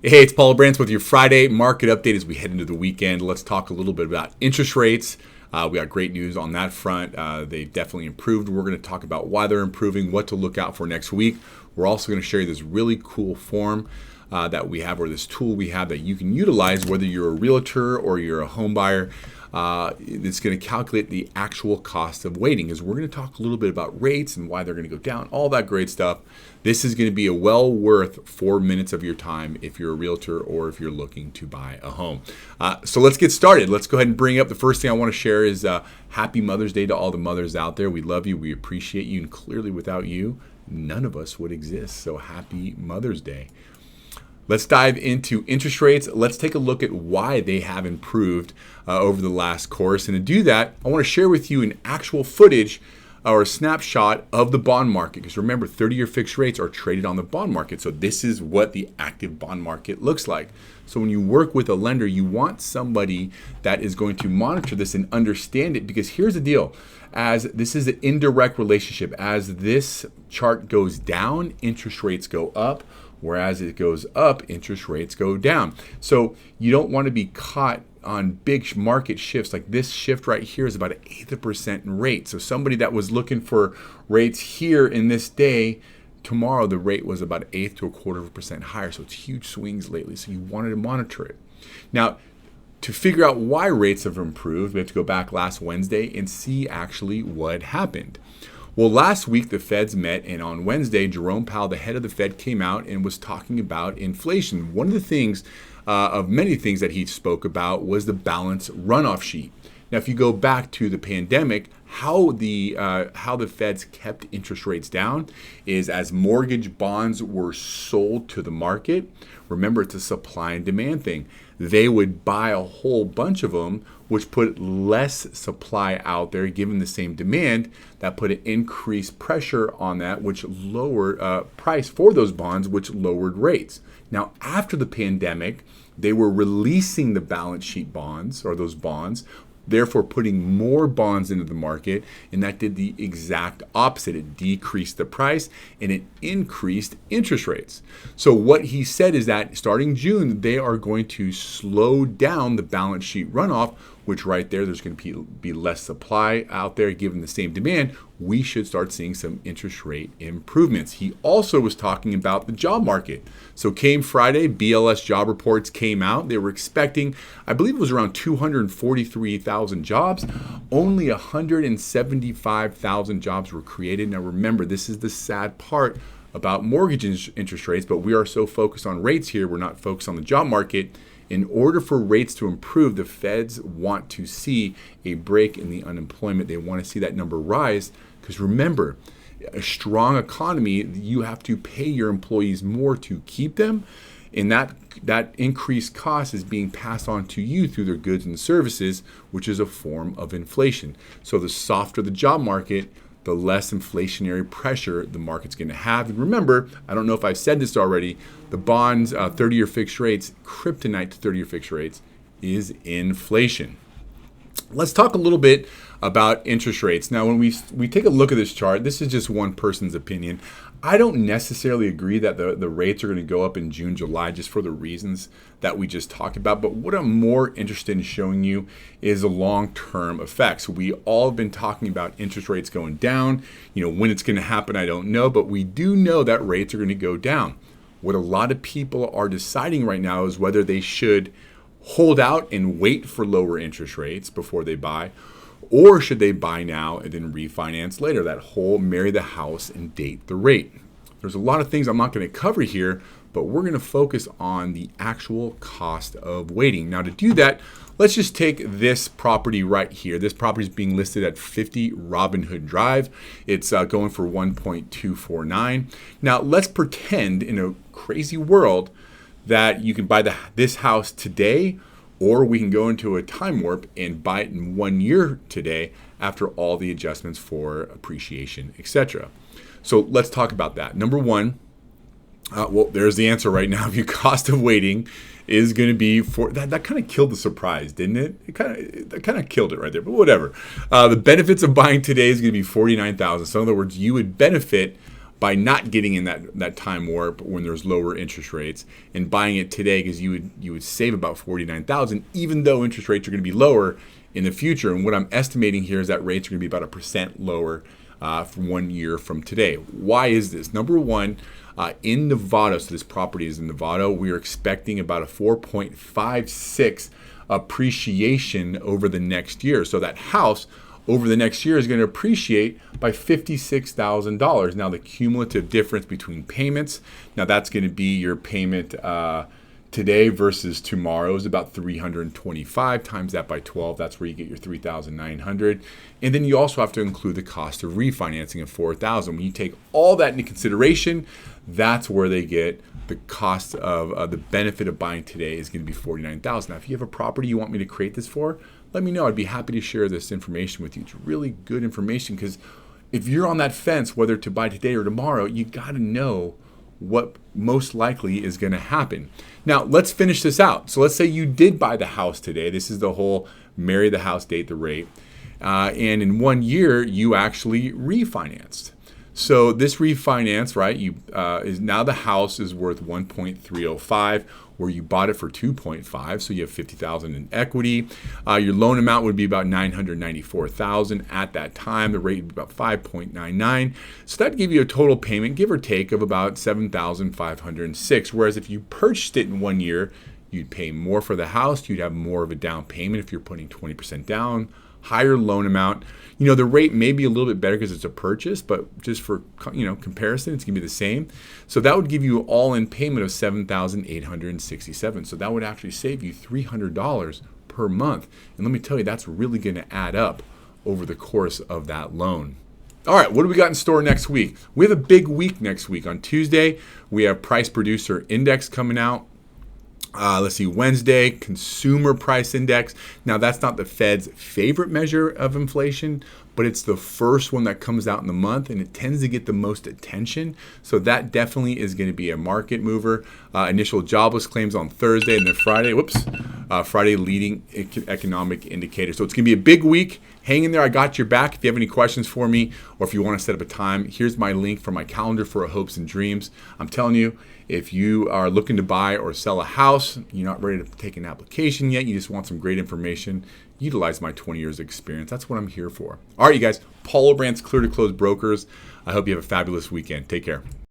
Hey, it's Paul Brantz with your Friday market update as we head into the weekend. Let's talk a little bit about interest rates. We got great news on that front. They've definitely improved. We're going to talk about why they're improving, what to look out for next week. We're also going to share this really cool form that we have, or this tool we have that you can utilize whether you're a realtor or you're a home buyer. It's going to calculate the actual cost of waiting, as we're going to talk a little bit about rates and why they're going to go down, all that great stuff. This is going to be a well worth 4 minutes of your time if you're a realtor or if you're looking to buy a home. So let's get started. Let's go ahead and bring up the first thing I want to share is Happy Mother's Day to all the mothers out there. We love you. We appreciate you. And clearly without you, none of us would exist. So happy Mother's Day. Let's dive into interest rates. Let's take a look at why they have improved over the last course. And to do that, I want to share with you an actual footage or a snapshot of the bond market. Because remember, 30-year fixed rates are traded on the bond market. So this is what the active bond market looks like. So when you work with a lender, you want somebody that is going to monitor this and understand it. Because here's the deal. As this is an indirect relationship, as this chart goes down, interest rates go up. Whereas it goes up, interest rates go down. So you don't want to be caught on big market shifts. Like this shift right here is about 1/8% in rate. So somebody that was looking for rates here in this day, tomorrow the rate was about 1/8 to 1/4% higher. So it's huge swings lately. So you wanted to monitor it. Now, to figure out why rates have improved, we have to go back last Wednesday and see actually what happened. Well, last week the Feds met, and on Wednesday, Jerome Powell, the head of the Fed, came out and was talking about inflation. One of the things, of many things that he spoke about, was the balance runoff sheet. Now, if you go back to the pandemic, how the Feds kept interest rates down is as mortgage bonds were sold to the market. Remember, it's a supply and demand thing. They would buy a whole bunch of them, which put less supply out there, given the same demand. That put an increased pressure on that, which lowered price for those bonds, which lowered rates. Now, after the pandemic, they were releasing the balance sheet bonds, or those bonds, therefore putting more bonds into the market, and that did the exact opposite. It decreased the price and it increased interest rates. So what he said is that starting June, they are going to slow down the balance sheet runoff, which right there's going to be less supply out there given the same demand. We should start seeing some interest rate improvements. He also was talking about the job market. So came Friday, BLS job reports came out. They were expecting, I believe it was around 243,000 jobs. Only 175,000 jobs were created. Now remember, this is the sad part about mortgage interest rates, but we are so focused on rates here, we're not focused on the job market. In order for rates to improve, the Feds want to see a break in the unemployment. They want to see that number rise because remember, a strong economy, you have to pay your employees more to keep them, and that increased cost is being passed on to you through their goods and services, which is a form of inflation. So the softer the job market, the less inflationary pressure the market's going to have. And remember, I don't know if I've said this already, the bonds, 30-year fixed rates, kryptonite to 30-year fixed rates is inflation. Let's talk a little bit about interest rates. Now, when we take a look at this chart, this is just one person's opinion. I don't necessarily agree that the rates are going to go up in June, July, just for the reasons that we just talked about. But what I'm more interested in showing you is a long-term effect. So we all have been talking about interest rates going down. When it's going to happen, I don't know. But we do know that rates are going to go down. What a lot of people are deciding right now is whether they should hold out and wait for lower interest rates before they buy, or should they buy now and then refinance later? That whole marry the house and date the rate. There's a lot of things I'm not going to cover here, but we're going to focus on the actual cost of waiting. Now to do that, let's just take this property right here. This property is being listed at 50 Robin Hood Drive. It's going for $1.249. Now let's pretend in a crazy world that you can buy this house today, or we can go into a time warp and buy it in 1 year today after all the adjustments for appreciation, etc. So let's talk about that. Number one, there's the answer right now. Your cost of waiting is going to be for that kind of killed the surprise, didn't it? It kind of killed it right there, but whatever. The benefits of buying today is going to be $49,000. So in other words, you would benefit by not getting in that time warp when there's lower interest rates and buying it today, because you would save about $49,000, even though interest rates are going to be lower in the future. And what I'm estimating here is that rates are going to be about 1% lower for 1 year from today. Why is this? Number one, in Nevada, so this property is in Nevada, we are expecting about a 4.56 appreciation over the next year. So that house over the next year is going to appreciate by $56,000. Now the cumulative difference between payments, now that's going to be your payment today versus tomorrow is about 325. Times that by 12, that's where you get your 3,900. And then you also have to include the cost of refinancing of 4,000. When you take all that into consideration, that's where they get the cost of the benefit of buying today is going to be 49,000. Now, if you have a property you want me to create this for, let me know. I'd be happy to share this information with you. It's really good information, because if you're on that fence whether to buy today or tomorrow, you got to know what most likely is going to happen. Now, let's finish this out. So let's say you did buy the house today. This is the whole marry the house, date the rate. And in 1 year, you actually refinanced. So this refinance, right, is now the house is worth 1.305, where you bought it for 2.5, so you have 50,000 in equity. Your loan amount would be about 994,000 at that time. The rate would be about 5.99. So that'd give you a total payment, give or take, of about 7,506. Whereas if you purchased it in 1 year, you'd pay more for the house. You'd have more of a down payment if you're putting 20% down. Higher loan amount. The rate may be a little bit better because it's a purchase, but just for comparison, it's going to be the same. So that would give you all-in payment of $7,867. So that would actually save you $300 per month. And let me tell you, that's really going to add up over the course of that loan. All right, what do we got in store next week? We have a big week next week. On Tuesday, we have Price Producer Index coming out. Let's see, Wednesday, Consumer Price Index. Now, that's not the Fed's favorite measure of inflation, but it's the first one that comes out in the month, and it tends to get the most attention. So that definitely is going to be a market mover. Initial jobless claims on Thursday, and then Friday, Friday leading economic indicator. So it's going to be a big week. Hang in there. I got your back. If you have any questions for me, or if you want to set up a time, here's my link for my calendar for hopes and dreams. I'm telling you, if you are looking to buy or sell a house, you're not ready to take an application yet, you just want some great information, utilize my 20 years of experience. That's what I'm here for. All right, you guys, Paul O'Brant's Clear to Close Brokers. I hope you have a fabulous weekend. Take care.